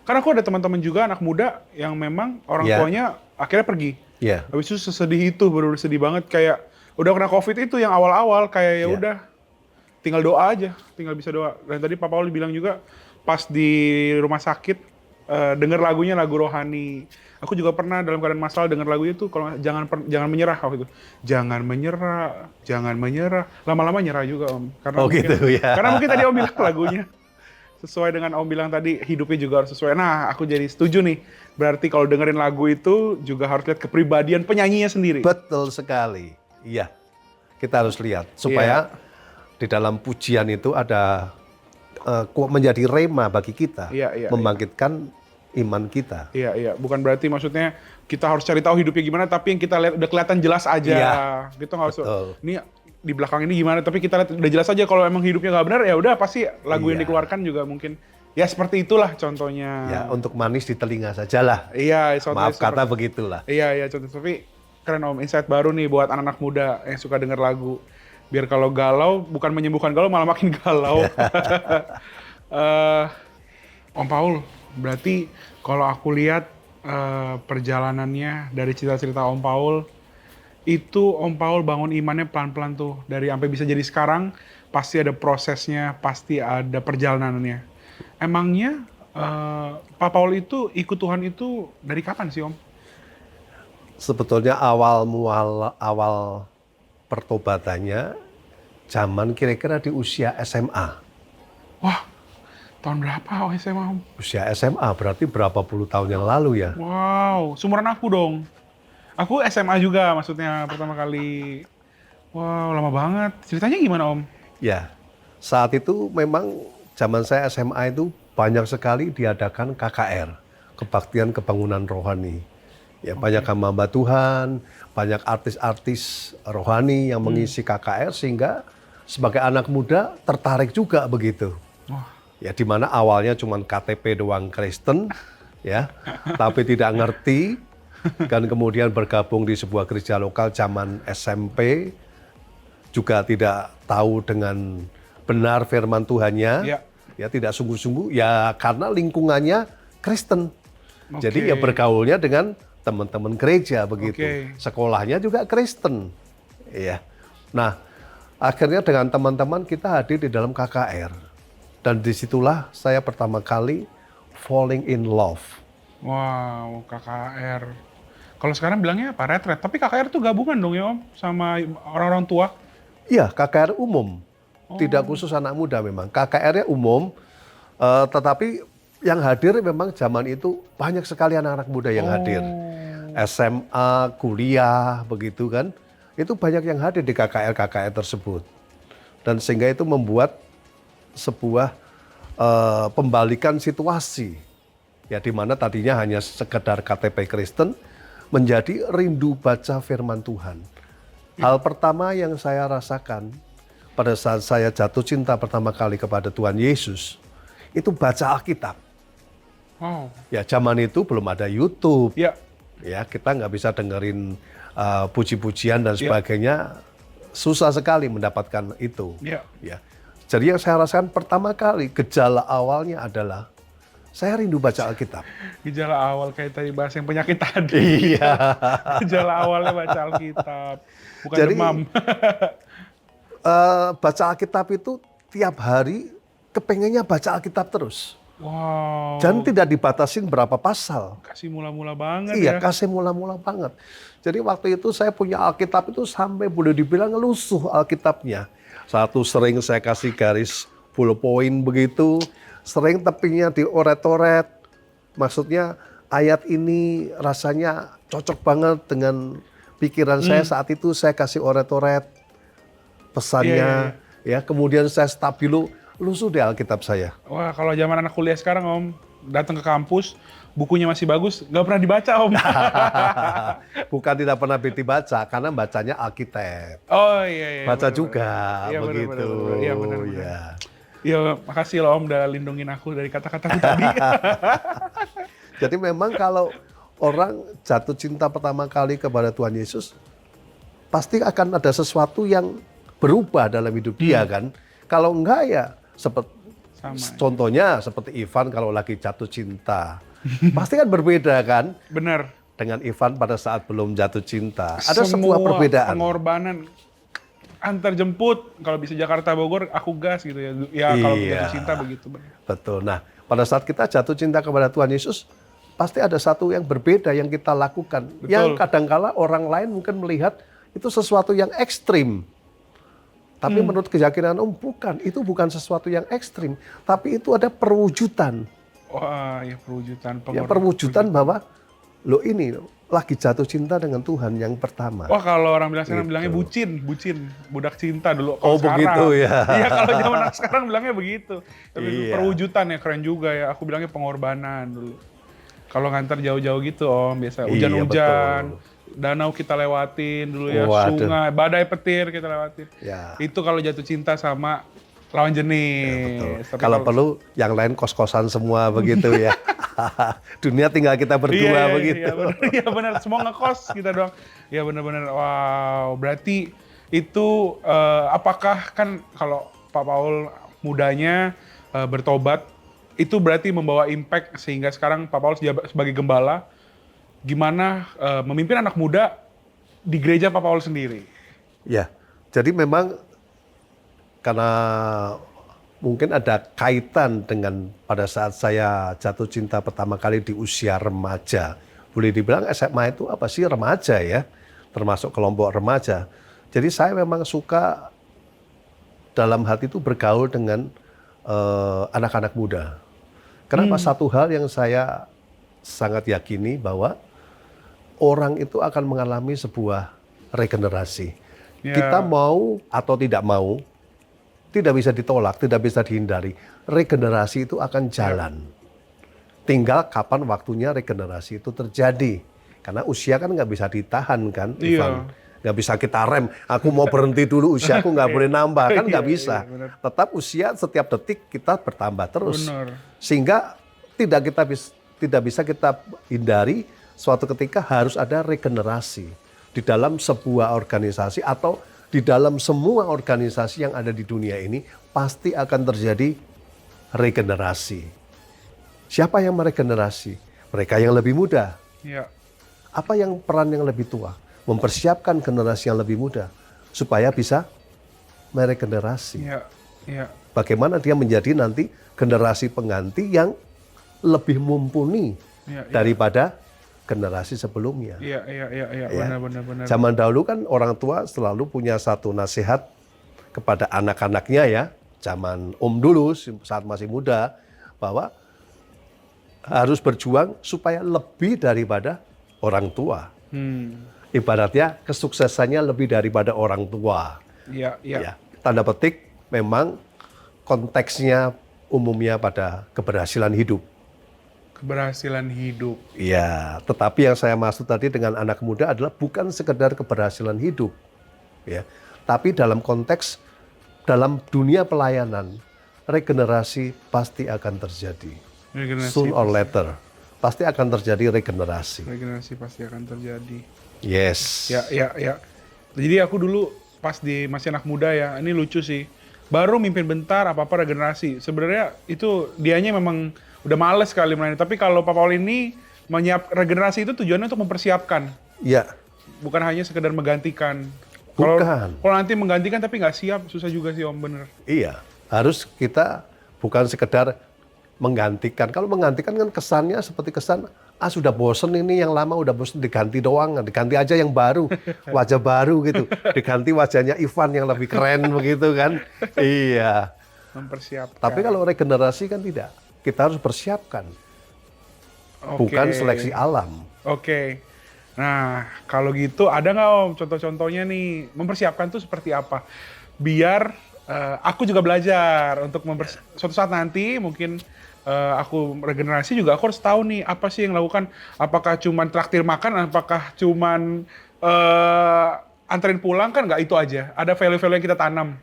karena aku ada teman-teman juga anak muda yang memang orang Iya. tuanya akhirnya pergi. Iya. Habis itu sesedih itu, baru sedih banget kayak udah kena COVID itu yang awal-awal kayak ya Iya. udah tinggal doa aja, tinggal bisa doa. Dan tadi Pak Paul bilang juga pas di rumah sakit denger lagunya lagu rohani. Aku juga pernah dalam keadaan masalah denger lagu itu kalau jangan menyerah waktu itu. Jangan menyerah. Lama-lama nyerah juga Om. Karena Oh, mungkin, gitu ya. Karena mungkin tadi Om bilang lagunya sesuai dengan Om bilang tadi hidupnya juga harus sesuai. Nah, aku jadi setuju nih. Berarti kalau dengerin lagu itu juga harus lihat kepribadian penyanyinya sendiri. Betul sekali. Iya. Kita harus lihat supaya di dalam pujian itu ada menjadi rema bagi kita, Iya, membangkitkan iman kita. Iya. Bukan berarti maksudnya kita harus cari tahu hidupnya gimana, tapi yang kita lihat udah kelihatan jelas aja. Iya, Gitu nggak usah. betul. Ini di belakang ini gimana, tapi kita lihat udah jelas aja. Kalau emang hidupnya nggak benar, ya udah pasti lagu yang Iya. dikeluarkan juga mungkin. Ya seperti itulah contohnya. Ya, untuk manis di telinga sajalah. Iya, contohnya Maaf kata begitulah. Iya, contoh. Tapi keren Om, insight baru nih buat anak-anak muda yang suka denger lagu. Biar kalau galau, bukan menyembuhkan galau, malah makin galau. Om Paul, berarti kalau aku lihat perjalanannya dari cerita-cerita Om Paul, itu Om Paul bangun imannya pelan-pelan tuh. Dari sampai bisa jadi sekarang, pasti ada prosesnya, pasti ada perjalanannya. Emangnya Pak Paul itu ikut Tuhan itu dari kapan sih Om? Sebetulnya awal pertobatannya zaman kira-kira di usia SMA. Wah, tahun berapa SMA Om? Usia SMA berarti berapa puluh tahun yang lalu ya? Wow, seumuran aku dong. Aku SMA juga maksudnya pertama kali. Wow, lama banget. Ceritanya gimana Om? Ya, saat itu memang zaman saya SMA itu banyak sekali diadakan KKR, kebaktian kebangunan rohani. Ya, banyak hamba Tuhan, banyak artis-artis rohani yang mengisi KKR sehingga sebagai anak muda tertarik juga begitu. Wah, Ya, di mana awalnya cuma KTP doang Kristen, ya, tapi tidak ngerti, dan kemudian bergabung di sebuah gereja lokal zaman SMP, juga tidak tahu dengan benar firman Tuhannya, iya. ya tidak sungguh-sungguh, ya karena lingkungannya Kristen. Jadi Oke. ya bergaulnya dengan teman-teman gereja begitu. Oke. Sekolahnya juga Kristen. Iya. Nah, akhirnya dengan teman-teman kita hadir di dalam KKR. Dan disitulah saya pertama kali falling in love. Wow, KKR. Kalau sekarang bilangnya apa? Retret. Tapi KKR tuh gabungan dong ya Om sama orang-orang tua. Iya, KKR umum. Tidak khusus anak muda memang. KKR-nya umum, tetapi yang hadir memang zaman itu banyak sekali anak-anak muda yang hadir. SMA, kuliah, begitu kan. Itu banyak yang hadir di KKR-KKR tersebut. Dan sehingga itu membuat sebuah pembalikan situasi. Ya, di mana tadinya hanya sekedar KTP Kristen, menjadi rindu baca firman Tuhan. Hal pertama yang saya rasakan pada saat saya jatuh cinta pertama kali kepada Tuhan Yesus, itu baca Alkitab. Wow. Ya, zaman itu belum ada YouTube. Ya. Ya, kita nggak bisa dengerin puji-pujian dan sebagainya. Susah sekali mendapatkan itu. Ya. Ya. Jadi yang saya rasakan pertama kali gejala awalnya adalah saya rindu baca Alkitab. Gejala awal kayak tadi bahas yang penyakit tadi. Iya. Gejala awalnya baca Alkitab, bukan Jadi, demam. Baca Alkitab itu tiap hari kepengennya baca Alkitab terus. Wow. Dan tidak dibatasin berapa pasal. Kasih mula-mula banget Iya, ya. kasih mula-mula banget. Jadi waktu itu saya punya Alkitab itu sampai boleh dibilang lusuh Alkitabnya. Satu sering saya kasih garis ballpoint begitu. Sering tepinya dioret-oret. Maksudnya ayat ini rasanya cocok banget dengan pikiran saya saat itu. Saya kasih oret-oret pesannya. Ya, kemudian saya stabilo, lusuh deh Alkitab saya. Wah, kalau zaman anak kuliah sekarang Om, datang ke kampus, bukunya masih bagus, nggak pernah dibaca Om. Bukan tidak pernah dibaca, karena bacanya Alkitab. Oh iya. Baca bener, juga, Iya, begitu. bener. Iya benar. Ya. Iya, makasih loh Om udah lindungin aku dari kata-kataku tadi. Jadi memang kalau orang jatuh cinta pertama kali kepada Tuhan Yesus, pasti akan ada sesuatu yang berubah dalam hidup dia kan. Kalau enggak ya seperti Sama. contohnya seperti Ivan kalau lagi jatuh cinta. Pasti kan berbeda kan Bener. dengan Ivan pada saat belum jatuh cinta. Ada Semua sebuah perbedaan. pengorbanan antar jemput, kalau bisa Jakarta Bogor aku gas gitu ya. Ya kalau Iya. jatuh cinta begitu. Betul. Nah, pada saat kita jatuh cinta kepada Tuhan Yesus, pasti ada satu yang berbeda yang kita lakukan. Betul. Yang kadangkala orang lain mungkin melihat itu sesuatu yang ekstrim. Tapi menurut keyakinan bukan. Itu bukan sesuatu yang ekstrim. Tapi itu ada perwujudan. Wah, ya perwujudan. Ya, perwujudan bahwa lo ini lagi jatuh cinta dengan Tuhan yang pertama. Wah, kalau orang bilang sekarang Gitu. bilangnya bucin, budak cinta dulu. Oh, Kalau sekarang, begitu ya. Iya, kalau zaman anak sekarang bilangnya begitu. Tapi Iya. perwujudan ya keren juga ya. Aku bilangnya pengorbanan dulu. Kalau ngantar jauh-jauh gitu Om, biasa Iya, hujan-hujan, betul. danau kita lewatin dulu ya, Waduh. sungai, badai petir kita lewatin. Ya. Itu kalau jatuh cinta sama lawan jenis. Betul. Tapi Kalau perlu yang lain kos-kosan semua begitu ya. Dunia tinggal kita berdua begitu. Iya benar, semua ngekos kita doang. Iya benar-benar. Wow, berarti itu apakah kan kalau Pak Paul mudanya bertobat, itu berarti membawa impact sehingga sekarang Pak Paul sebagai gembala, gimana memimpin anak muda di gereja Pak Paul sendiri? Ya, jadi memang karena mungkin ada kaitan dengan pada saat saya jatuh cinta pertama kali di usia remaja. Boleh dibilang SMA itu apa sih remaja ya, termasuk kelompok remaja. Jadi saya memang suka dalam hati itu bergaul dengan anak-anak muda. Kenapa? Satu hal yang saya sangat yakini bahwa orang itu akan mengalami sebuah regenerasi. Ya. Kita mau atau tidak mau, tidak bisa ditolak, tidak bisa dihindari. Regenerasi itu akan jalan. Tinggal kapan waktunya regenerasi itu terjadi. Karena usia kan nggak bisa ditahan kan, Ivan. Nggak bisa kita rem. Aku mau berhenti dulu, usiaku nggak boleh nambah. Kan nggak bisa. Tetap usia setiap detik kita bertambah terus. Benar. Sehingga tidak bisa kita hindari, suatu ketika harus ada regenerasi di dalam sebuah organisasi atau di dalam semua organisasi yang ada di dunia ini pasti akan terjadi regenerasi. Siapa yang meregenerasi? Mereka yang lebih muda. Ya. Apa yang peran yang lebih tua? Mempersiapkan generasi yang lebih muda supaya bisa meregenerasi. Ya. Ya. Bagaimana dia menjadi nanti generasi pengganti yang lebih mumpuni daripada generasi sebelumnya. Iya, benar. Zaman dahulu kan orang tua selalu punya satu nasihat kepada anak-anaknya ya, zaman Om dulu saat masih muda, bahwa harus berjuang supaya lebih daripada orang tua. Ibaratnya kesuksesannya lebih daripada orang tua. Iya. Ya, tanda petik memang konteksnya umumnya pada keberhasilan hidup. Keberhasilan hidup. Ya, tetapi yang saya maksud tadi dengan anak muda adalah bukan sekedar keberhasilan hidup, ya, tapi dalam konteks dalam dunia pelayanan regenerasi pasti akan terjadi. Regenerasi Soon or later pasti akan terjadi regenerasi. Regenerasi pasti akan terjadi. Yes. Ya. Jadi aku dulu pas masih anak muda ya, ini lucu sih. Baru mimpin bentar apa-apa regenerasi. Sebenarnya itu dianya memang udah males sekali melayani. Tapi kalau Pak Paul ini regenerasi itu tujuannya untuk mempersiapkan. Iya. Bukan hanya sekedar menggantikan. Bukan. Kalau nanti menggantikan tapi nggak siap, susah juga sih Om, bener. Iya. Harus kita bukan sekedar menggantikan. Kalau menggantikan kan kesannya seperti kesan, sudah bosen ini yang lama, udah bosen diganti doang. Diganti aja yang baru, wajah baru gitu. Diganti wajahnya Ivan yang lebih keren begitu kan. Iya. Mempersiapkan. Tapi kalau regenerasi kan tidak. Kita harus persiapkan, bukan seleksi alam. Oke. Nah, kalau gitu ada nggak Om contoh-contohnya nih, mempersiapkan tuh seperti apa? Biar aku juga belajar untuk suatu saat nanti mungkin aku regenerasi juga aku harus tahu nih apa sih yang lakukan. Apakah cuman traktir makan, apakah cuman anterin pulang, kan nggak itu aja. Ada value-value yang kita tanam.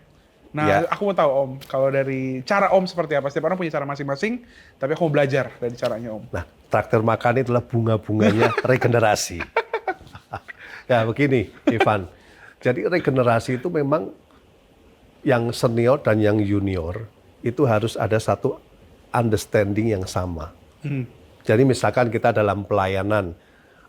Nah, aku mau tahu Om, kalau dari cara Om seperti apa? Setiap orang punya cara masing-masing, tapi aku mau belajar dari caranya Om. Nah, traktir makan itulah bunga-bunganya regenerasi. Ya begini, Ivan. Jadi regenerasi itu memang yang senior dan yang junior itu harus ada satu understanding yang sama. Jadi misalkan kita dalam pelayanan,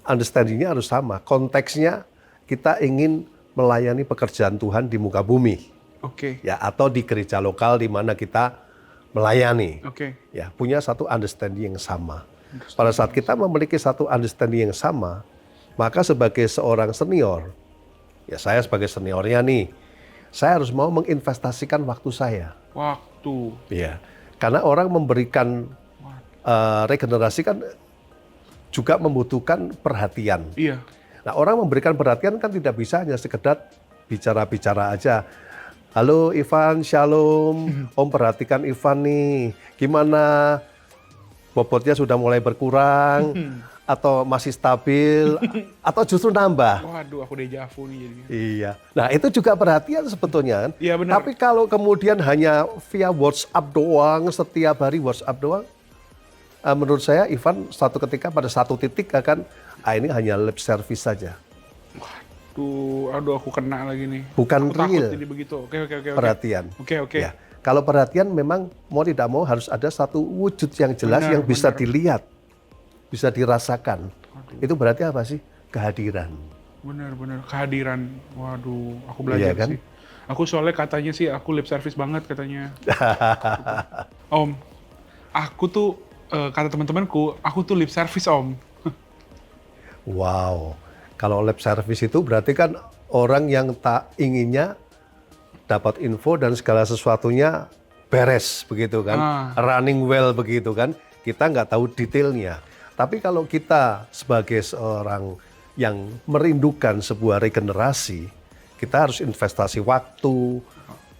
understanding-nya harus sama. Konteksnya kita ingin melayani pekerjaan Tuhan di muka bumi. Oke. Ya, atau di gereja lokal di mana kita melayani. Oke. Ya, punya satu understanding yang sama. Pada saat kita memiliki satu understanding yang sama, maka sebagai seorang senior, ya saya sebagai seniornya nih, saya harus mau menginvestasikan waktu saya. Waktu. Ya, karena orang memberikan regenerasi kan juga membutuhkan perhatian. Iya. Nah, orang memberikan perhatian kan tidak bisa hanya sekedar bicara-bicara aja. Halo Ivan, shalom. Om perhatikan Ivan nih. Gimana? Bobotnya sudah mulai berkurang? Atau masih stabil? Atau justru nambah? Waduh, aku dejavu nih jadinya. Iya. Nah, itu juga perhatian sebetulnya kan? Iya, benar. Tapi kalau kemudian hanya via WhatsApp doang, setiap hari WhatsApp doang, menurut saya Ivan satu ketika pada satu titik akan, ini hanya lip service saja. Aduh, aku kena lagi nih. Bukan aku real. Takut jadi begitu. Oke. Perhatian. Oke. Ya. Kalau perhatian memang mau tidak mau harus ada satu wujud yang jelas yang bisa dilihat, bisa dirasakan. Itu berarti apa sih? Kehadiran. Benar. Kehadiran. Waduh, aku belajar iya, kan? sih. Aku soalnya katanya sih aku lip service banget katanya. Om, aku tuh kata teman-temanku, aku tuh lip service Om. Wow. Kalau lip service itu berarti kan orang yang tak inginnya dapat info dan segala sesuatunya beres begitu kan, running well begitu kan, kita nggak tahu detailnya. Tapi kalau kita sebagai seorang yang merindukan sebuah regenerasi, kita harus investasi waktu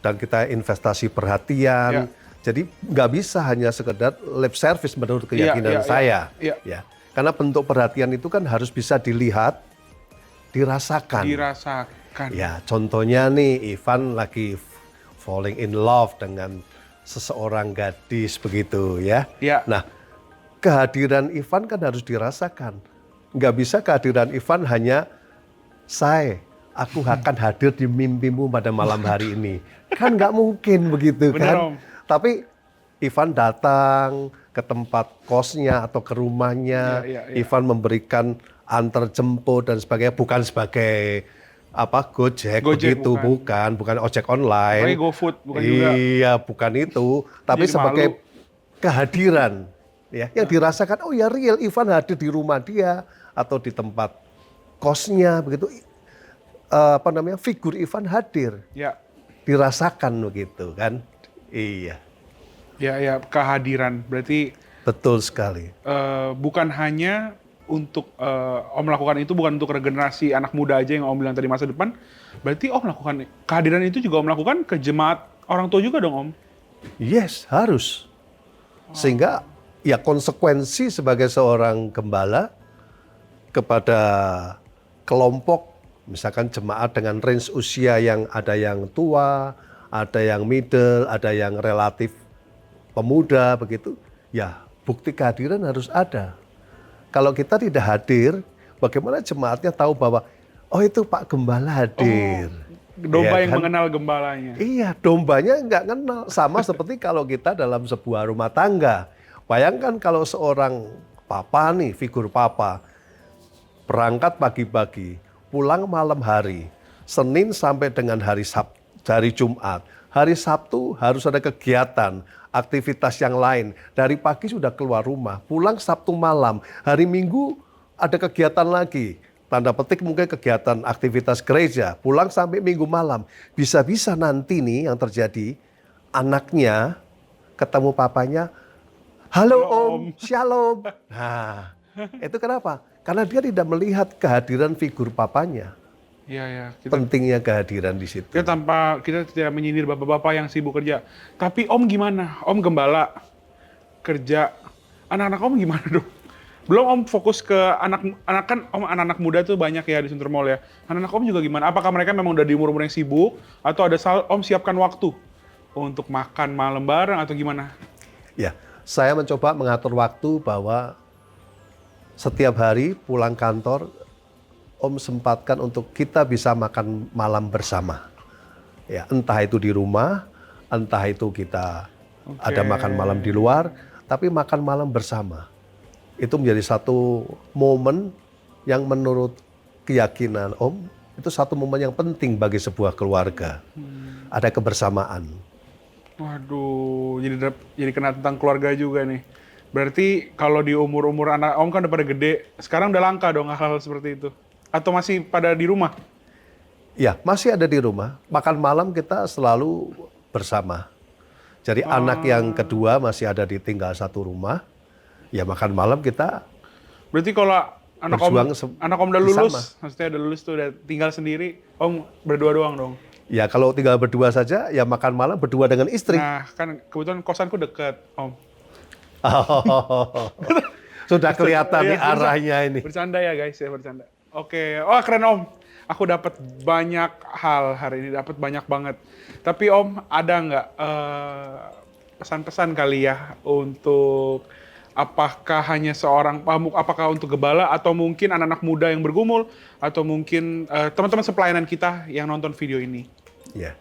dan kita investasi perhatian. Jadi nggak bisa hanya sekedar lip service menurut keyakinan saya. Ya. Karena bentuk perhatian itu kan harus bisa dilihat, dirasakan. Ya, contohnya nih Ivan lagi falling in love dengan seseorang gadis begitu ya. Nah, kehadiran Ivan kan harus dirasakan. Nggak bisa kehadiran Ivan hanya aku akan hadir di mimpimu pada malam hari ini. Kan nggak mungkin begitu kan. Tapi Ivan datang ke tempat kosnya atau ke rumahnya. Ivan memberikan antar jemput dan sebagainya. Bukan sebagai Gojek begitu, bukan ojek online. GoFood bukan juga. Iya, bukan itu. Tapi jadi sebagai kehadiran ya, yang dirasakan, oh ya real Ivan hadir di rumah dia atau di tempat kosnya begitu. Figur Ivan hadir. Dirasakan begitu kan. Iya. Ya, kehadiran berarti betul sekali. Bukan hanya untuk Om melakukan itu bukan untuk regenerasi anak muda aja yang Om bilang tadi masa depan. Berarti Om melakukan kehadiran itu juga Om lakukan ke jemaat orang tua juga dong Om? Yes, harus. Sehingga ya konsekuensi sebagai seorang gembala kepada kelompok, misalkan jemaat dengan range usia yang ada yang tua, ada yang middle, ada yang relatif pemuda begitu, ya bukti kehadiran harus ada. Kalau kita tidak hadir, bagaimana jemaatnya tahu bahwa oh itu Pak Gembala hadir. Domba yang mengenal gembalanya. Iya, dombanya nggak kenal. Sama seperti kalau kita dalam sebuah rumah tangga. Bayangkan kalau seorang papa nih, figur papa, berangkat pagi-pagi, pulang malam hari, Senin sampai dengan hari Jumat. Hari Sabtu harus ada kegiatan, aktivitas yang lain. Dari pagi sudah keluar rumah, pulang Sabtu malam. Hari Minggu ada kegiatan lagi. Tanda petik mungkin kegiatan aktivitas gereja, pulang sampai Minggu malam. Bisa-bisa nanti nih yang terjadi, anaknya ketemu papanya, halo Om, shalom. Nah, itu kenapa? Karena dia tidak melihat kehadiran figur papanya. Iya. Pentingnya kehadiran di situ. Kita tidak menyindir bapak-bapak yang sibuk kerja. Tapi Om gimana? Om gembala, kerja. Anak-anak Om gimana dong? Belum Om fokus ke anak kan Om anak-anak muda tuh banyak ya di Sunter Mall ya. Anak-anak Om juga gimana? Apakah mereka memang udah di umur-umur yang sibuk atau ada Om siapkan waktu untuk makan malam bareng atau gimana? Ya, saya mencoba mengatur waktu bahwa setiap hari pulang kantor Om sempatkan untuk kita bisa makan malam bersama. Ya, entah itu di rumah, entah itu kita ada makan malam di luar, tapi makan malam bersama. Itu menjadi satu momen yang menurut keyakinan Om, itu satu momen yang penting bagi sebuah keluarga. Ada kebersamaan. Waduh, jadi kena tentang keluarga juga nih. Berarti kalau di umur-umur anak Om kan udah pada gede, sekarang udah langka dong hal-hal seperti itu? Atau masih pada di rumah? Ya, masih ada di rumah. Makan malam kita selalu bersama. Jadi anak yang kedua masih ada di tinggal satu rumah. Ya makan malam kita. Berarti kalau anak Om udah lulus, maksudnya udah lulus tuh udah tinggal sendiri, Om berdua doang dong? Ya kalau tinggal berdua saja, ya makan malam berdua dengan istri. Nah kan kebetulan kosanku deket, Om. Sudah kelihatan nih arahnya ini. Bercanda ya guys, ya bercanda. Oke, keren Om. Aku dapat banyak hal hari ini, dapat banyak banget. Tapi Om, ada nggak pesan-pesan kali ya untuk apakah hanya seorang pamuk, apakah untuk gembala atau mungkin anak-anak muda yang bergumul atau mungkin teman-teman sepelayanan kita yang nonton video ini? Ya,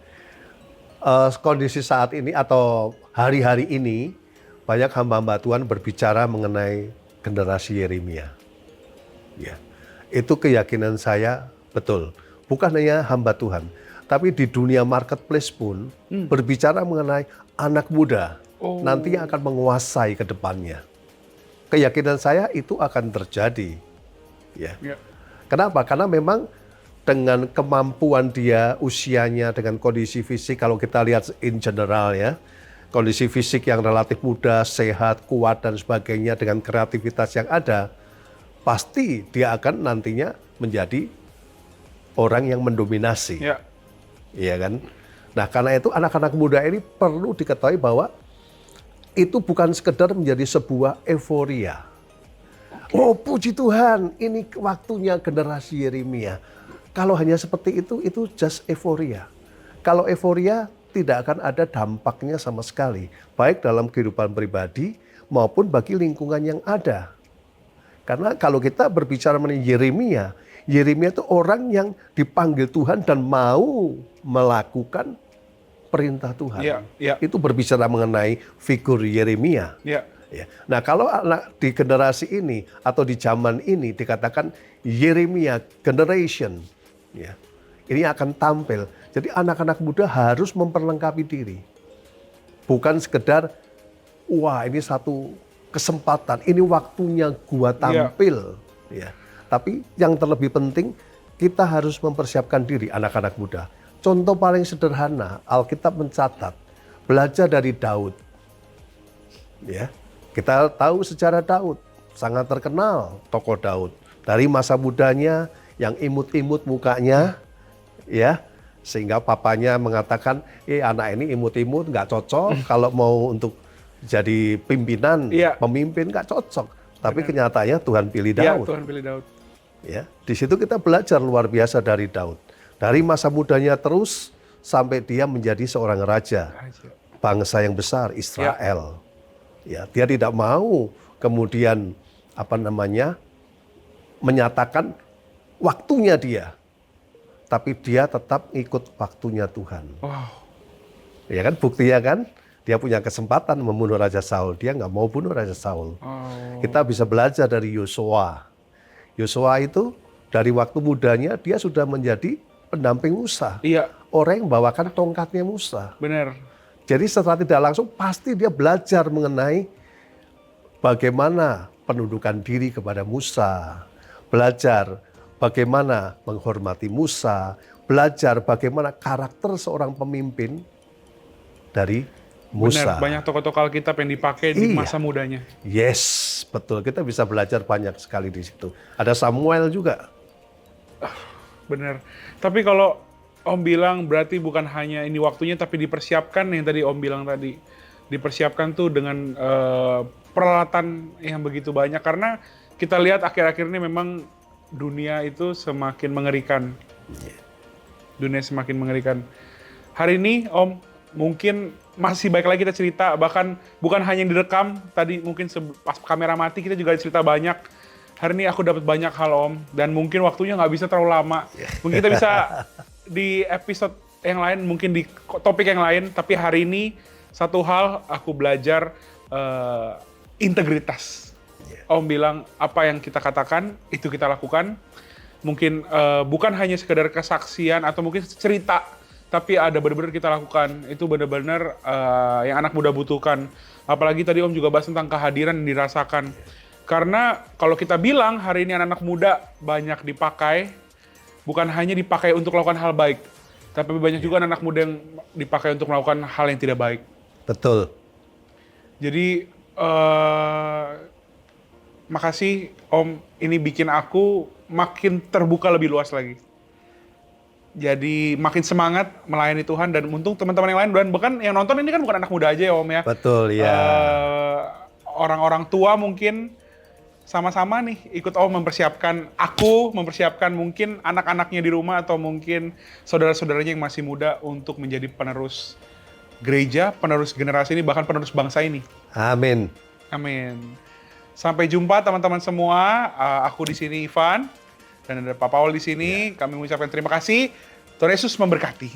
kondisi saat ini atau hari-hari ini banyak hamba-hamba Tuhan berbicara mengenai generasi Yeremia. Ya. Itu keyakinan saya betul. Bukan hanya hamba Tuhan, tapi di dunia marketplace pun berbicara mengenai anak muda nanti yang akan menguasai ke depannya. Keyakinan saya itu akan terjadi. Ya. Kenapa? Karena memang dengan kemampuan dia, usianya, dengan kondisi fisik, kalau kita lihat in general ya, kondisi fisik yang relatif muda, sehat, kuat, dan sebagainya dengan kreativitas yang ada, pasti dia akan nantinya menjadi orang yang mendominasi. Ya. Iya kan? Nah, karena itu anak-anak muda ini perlu diketahui bahwa itu bukan sekedar menjadi sebuah euforia. Oh, puji Tuhan, ini waktunya generasi Yeremia. Kalau hanya seperti itu just euforia. Kalau euforia, tidak akan ada dampaknya sama sekali, baik dalam kehidupan pribadi maupun bagi lingkungan yang ada. Karena kalau kita berbicara mengenai Yeremia, Yeremia itu orang yang dipanggil Tuhan dan mau melakukan perintah Tuhan. Ya, ya. Itu berbicara mengenai figur Yeremia. Ya. Ya. Nah, kalau anak di generasi ini atau di zaman ini dikatakan Yeremia generation, ya, ini akan tampil. Jadi anak-anak muda harus memperlengkapi diri. Bukan sekedar, wah ini satu kesempatan, ini waktunya gua tampil. Ya. Tapi yang terlebih penting, kita harus mempersiapkan diri anak-anak muda. Contoh paling sederhana, Alkitab mencatat, belajar dari Daud. Ya. Kita tahu sejarah Daud, sangat terkenal tokoh Daud. Dari masa mudanya yang imut-imut mukanya, ya, sehingga papanya mengatakan, anak ini imut-imut, nggak cocok kalau mau untuk jadi pimpinan, pemimpin nggak cocok. Tapi kenyataannya Tuhan pilih Daud. Ya, Tuhan pilih Daud. Ya, di situ kita belajar luar biasa dari Daud. Dari masa mudanya terus sampai dia menjadi seorang raja, bangsa yang besar Israel. Ya, dia tidak mau kemudian menyatakan waktunya dia. Tapi dia tetap ikut waktunya Tuhan. Wow. Ya kan, buktinya kan, dia punya kesempatan membunuh Raja Saul. Dia nggak mau bunuh Raja Saul. Kita bisa belajar dari Yosua. Yosua itu dari waktu mudanya dia sudah menjadi pendamping Musa. Iya. Orang yang membawakan tongkatnya Musa. Benar. Jadi setelah tidak langsung pasti dia belajar mengenai bagaimana penundukan diri kepada Musa. Belajar bagaimana menghormati Musa, belajar bagaimana karakter seorang pemimpin dari Musa. Benar, banyak tokoh-tokoh Alkitab yang dipakai di masa mudanya. Yes, betul. Kita bisa belajar banyak sekali di situ. Ada Samuel juga. Benar. Tapi kalau Om bilang berarti bukan hanya ini waktunya, tapi dipersiapkan yang tadi Om bilang tadi. Dipersiapkan tuh dengan peralatan yang begitu banyak. Karena kita lihat akhir-akhir ini memang dunia itu semakin mengerikan. Dunia semakin mengerikan. Hari ini Om, mungkin masih baik lagi kita cerita, bahkan bukan hanya yang direkam, tadi mungkin pas kamera mati kita juga cerita banyak. Hari ini aku dapat banyak hal Om, dan mungkin waktunya nggak bisa terlalu lama. Mungkin kita bisa di episode yang lain, mungkin di topik yang lain, tapi hari ini satu hal aku belajar integritas. Om bilang apa yang kita katakan itu kita lakukan. Mungkin bukan hanya sekedar kesaksian atau mungkin cerita, tapi ada benar-benar kita lakukan. Itu benar-benar yang anak muda butuhkan. Apalagi tadi Om juga bahas tentang kehadiran yang dirasakan. Karena kalau kita bilang hari ini anak-anak muda banyak dipakai, bukan hanya dipakai untuk melakukan hal baik, tapi banyak juga anak muda yang dipakai untuk melakukan hal yang tidak baik. Betul. Jadi makasih Om, ini bikin aku makin terbuka lebih luas lagi. Jadi makin semangat melayani Tuhan, dan untung teman-teman yang lain, dan bahkan yang nonton ini kan bukan anak muda aja ya Om ya. Betul, ya. Orang-orang tua mungkin sama-sama nih ikut Om mempersiapkan, aku mempersiapkan mungkin anak-anaknya di rumah atau mungkin saudara-saudaranya yang masih muda untuk menjadi penerus gereja, penerus generasi ini, bahkan penerus bangsa ini. Amin. Amin. Sampai jumpa teman-teman semua. Aku di sini Ivan dan ada Pak Paul di sini. Kami mengucapkan terima kasih. Tuhan Yesus memberkati.